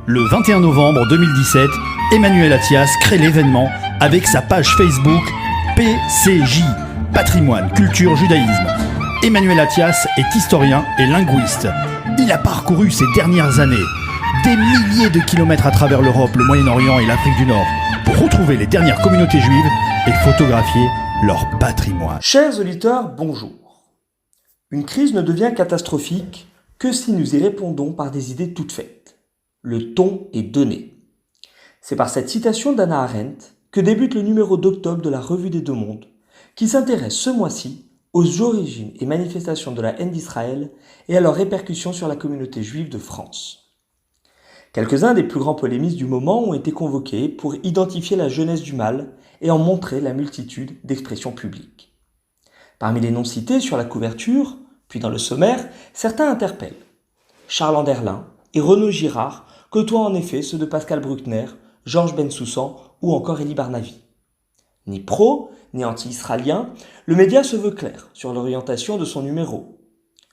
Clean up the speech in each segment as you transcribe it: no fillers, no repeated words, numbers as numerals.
Le 21 novembre 2017, Emmanuel Attias crée l'événement avec sa page Facebook PCJ, Patrimoine, Culture, Judaïsme. Emmanuel Attias est historien et linguiste. Il a parcouru ces dernières années des milliers de kilomètres à travers l'Europe, le Moyen-Orient et l'Afrique du Nord pour retrouver les dernières communautés juives et photographier leur patrimoine. Chers auditeurs, bonjour. Une crise ne devient catastrophique que si nous y répondons par des idées toutes faites. Le ton est donné. C'est par cette citation d'Hannah Arendt que débute le numéro d'octobre de la Revue des Deux Mondes, qui s'intéresse ce mois-ci aux origines et manifestations de la haine d'Israël et à leurs répercussions sur la communauté juive de France. Quelques-uns des plus grands polémistes du moment ont été convoqués pour identifier la jeunesse du mal et en montrer la multitude d'expressions publiques. Parmi les noms cités sur la couverture, puis dans le sommaire, certains interpellent. Charles Anderlin et Renaud Girard côtoient en effet ceux de Pascal Bruckner, Georges Bensoussan ou encore Elie Barnavi. Ni pro, ni anti-israélien, le média se veut clair sur l'orientation de son numéro.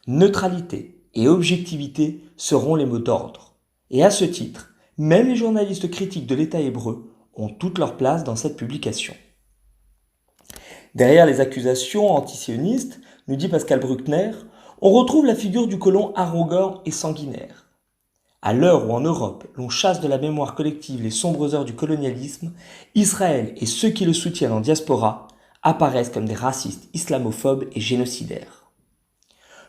Neutralité et objectivité seront les mots d'ordre. Et à ce titre, même les journalistes critiques de l'État hébreu ont toute leur place dans cette publication. Derrière les accusations antisionistes, nous dit Pascal Bruckner, on retrouve la figure du colon arrogant et sanguinaire. À l'heure où en Europe, l'on chasse de la mémoire collective les sombres heures du colonialisme, Israël et ceux qui le soutiennent en diaspora apparaissent comme des racistes islamophobes et génocidaires.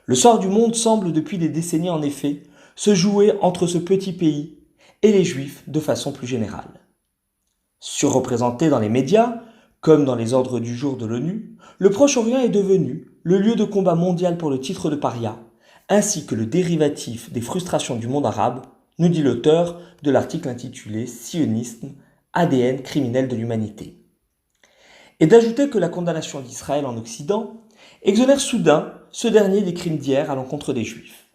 Le sort du monde semble depuis des décennies en effet se jouer entre ce petit pays et les Juifs de façon plus générale. Surreprésenté dans les médias, comme dans les ordres du jour de l'ONU, le Proche-Orient est devenu le lieu de combat mondial pour le titre de paria, ainsi que le dérivatif des frustrations du monde arabe, nous dit l'auteur de l'article intitulé « Sionisme, ADN criminel de l'humanité ». Et d'ajouter que la condamnation d'Israël en Occident exonère soudain ce dernier des crimes d'hier à l'encontre des Juifs.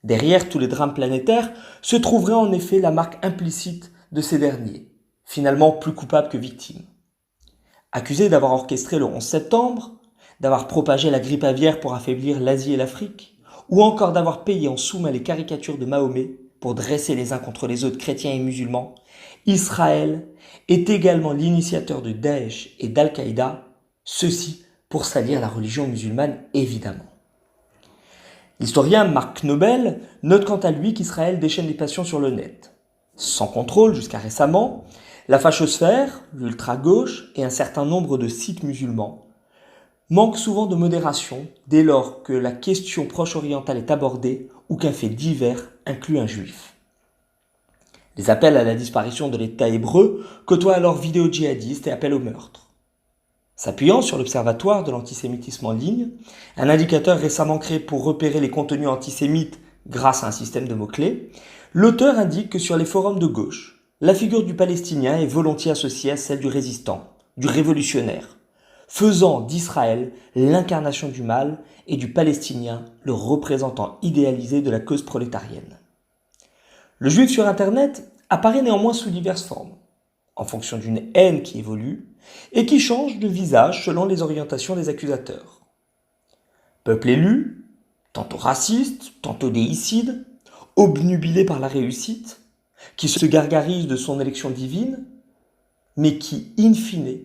Derrière tous les drames planétaires se trouverait en effet la marque implicite de ces derniers, finalement plus coupables que victimes. Accusés d'avoir orchestré le 11 septembre, d'avoir propagé la grippe aviaire pour affaiblir l'Asie et l'Afrique, ou encore d'avoir payé en sous-main les caricatures de Mahomet pour dresser les uns contre les autres chrétiens et musulmans, Israël est également l'initiateur de Daesh et d'Al-Qaïda, ceci pour salir la religion musulmane évidemment. L'historien Mark Knobel note quant à lui qu'Israël déchaîne les passions sur le net. Sans contrôle jusqu'à récemment, la fachosphère, l'ultra-gauche et un certain nombre de sites musulmans manquent souvent de modération dès lors que la question proche-orientale est abordée ou qu'un fait divers inclut un juif. Les appels à la disparition de l'État hébreu côtoient alors vidéos djihadistes et appels au meurtre. S'appuyant sur l'Observatoire de l'antisémitisme en ligne, un indicateur récemment créé pour repérer les contenus antisémites grâce à un système de mots-clés, l'auteur indique que sur les forums de gauche, la figure du Palestinien est volontiers associée à celle du résistant, du révolutionnaire, faisant d'Israël l'incarnation du mal et du Palestinien le représentant idéalisé de la cause prolétarienne. Le juif sur Internet apparaît néanmoins sous diverses formes, en fonction d'une haine qui évolue et qui change de visage selon les orientations des accusateurs. Peuple élu, tantôt raciste, tantôt déicide, obnubilé par la réussite, qui se gargarise de son élection divine, mais qui, in fine,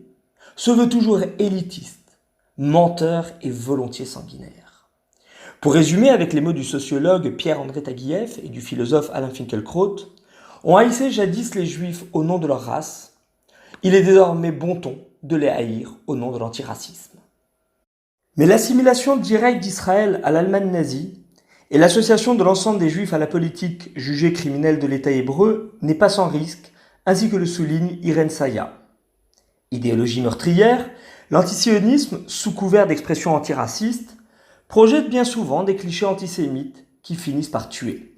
se veut toujours élitiste, menteur et volontiers sanguinaire. Pour résumer avec les mots du sociologue Pierre-André Taguieff et du philosophe Alain Finkielkraut, on haïssait jadis les juifs au nom de leur race, il est désormais bon ton de les haïr au nom de l'antiracisme. Mais l'assimilation directe d'Israël à l'Allemagne nazie et l'association de l'ensemble des juifs à la politique jugée criminelle de l'État hébreu n'est pas sans risque, ainsi que le souligne Irène Saya. Idéologie meurtrière, l'antisionisme, sous couvert d'expressions antiracistes, projette bien souvent des clichés antisémites qui finissent par tuer.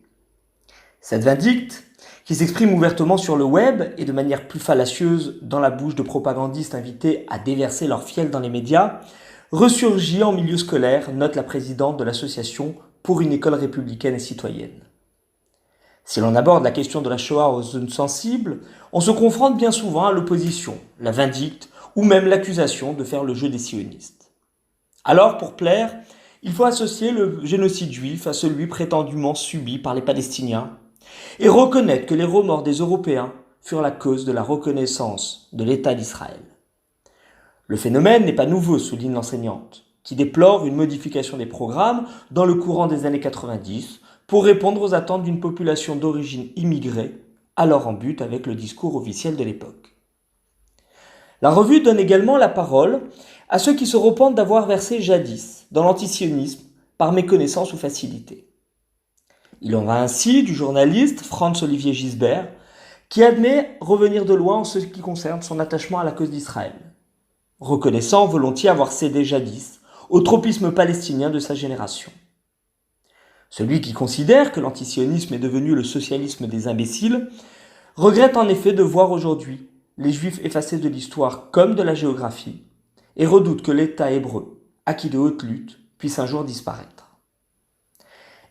Cette vindicte, qui s'exprime ouvertement sur le web et de manière plus fallacieuse dans la bouche de propagandistes invités à déverser leur fiel dans les médias, ressurgit en milieu scolaire, note la présidente de l'association pour une école républicaine et citoyenne. Si l'on aborde la question de la Shoah aux zones sensibles, on se confronte bien souvent à l'opposition, la vindicte ou même l'accusation de faire le jeu des sionistes. Alors, pour plaire, il faut associer le génocide juif à celui prétendument subi par les Palestiniens, et reconnaître que les remords des Européens furent la cause de la reconnaissance de l'État d'Israël. Le phénomène n'est pas nouveau, souligne l'enseignante, qui déplore une modification des programmes dans le courant des années 90 pour répondre aux attentes d'une population d'origine immigrée, alors en but avec le discours officiel de l'époque. La revue donne également la parole à ceux qui se repentent d'avoir versé jadis dans l'antisionisme par méconnaissance ou facilité. Il en va ainsi du journaliste Franz-Olivier Gisbert, qui admet revenir de loin en ce qui concerne son attachement à la cause d'Israël, reconnaissant volontiers avoir cédé jadis au tropisme palestinien de sa génération. Celui qui considère que l'antisionisme est devenu le socialisme des imbéciles regrette en effet de voir aujourd'hui les Juifs effacés de l'histoire comme de la géographie et redoute que l'État hébreu, acquis de haute lutte, puisse un jour disparaître.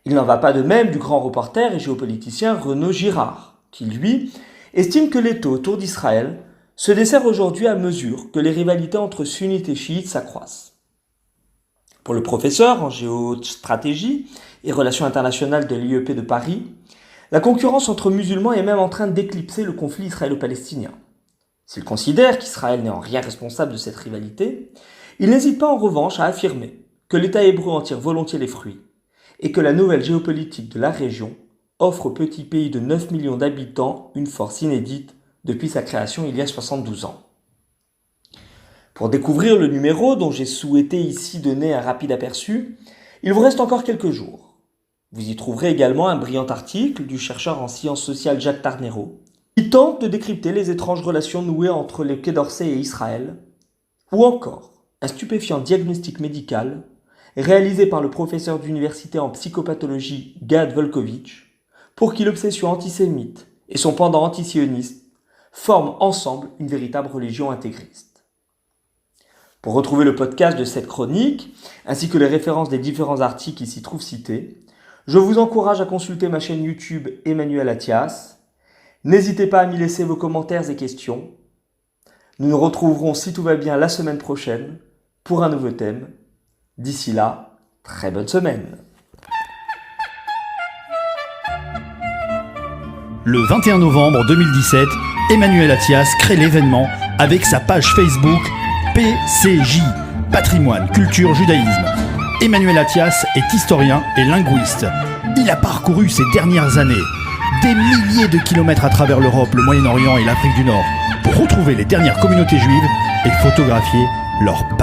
Il n'en va pas de même du grand reporter et géopoliticien Renaud Girard, qui, lui, estime que l'étau autour d'Israël se dessert aujourd'hui à mesure que les rivalités entre sunnites et chiites s'accroissent. Pour le professeur en géostratégie et relations internationales de l'IEP de Paris, la concurrence entre musulmans est même en train d'éclipser le conflit israélo-palestinien. S'il considère qu'Israël n'est en rien responsable de cette rivalité, il n'hésite pas en revanche à affirmer que l'État hébreu en tire volontiers les fruits et que la nouvelle géopolitique de la région offre au petit pays de 9 millions d'habitants une force inédite depuis sa création il y a 72 ans. Pour découvrir le numéro dont j'ai souhaité ici donner un rapide aperçu, il vous reste encore quelques jours. Vous y trouverez également un brillant article du chercheur en sciences sociales Jacques Tarnero, qui tente de décrypter les étranges relations nouées entre le Quai d'Orsay et Israël, ou encore un stupéfiant diagnostic médical réalisé par le professeur d'université en psychopathologie Gad Volkovitch, pour qui l'obsession antisémite et son pendant antisioniste forment ensemble une véritable religion intégriste. Pour retrouver le podcast de cette chronique, ainsi que les références des différents articles qui s'y trouvent cités, je vous encourage à consulter ma chaîne YouTube Emmanuel Attias. N'hésitez pas à m'y laisser vos commentaires et questions. Nous nous retrouverons, si tout va bien, la semaine prochaine pour un nouveau thème. D'ici là, très bonne semaine. Le 21 novembre 2017, Emmanuel Attias crée l'événement avec sa page Facebook PCJ, Patrimoine, Culture, Judaïsme. Emmanuel Attias est historien et linguiste. Il a parcouru ces dernières années des milliers de kilomètres à travers l'Europe, le Moyen-Orient et l'Afrique du Nord pour retrouver les dernières communautés juives et photographier leurs bâtiments.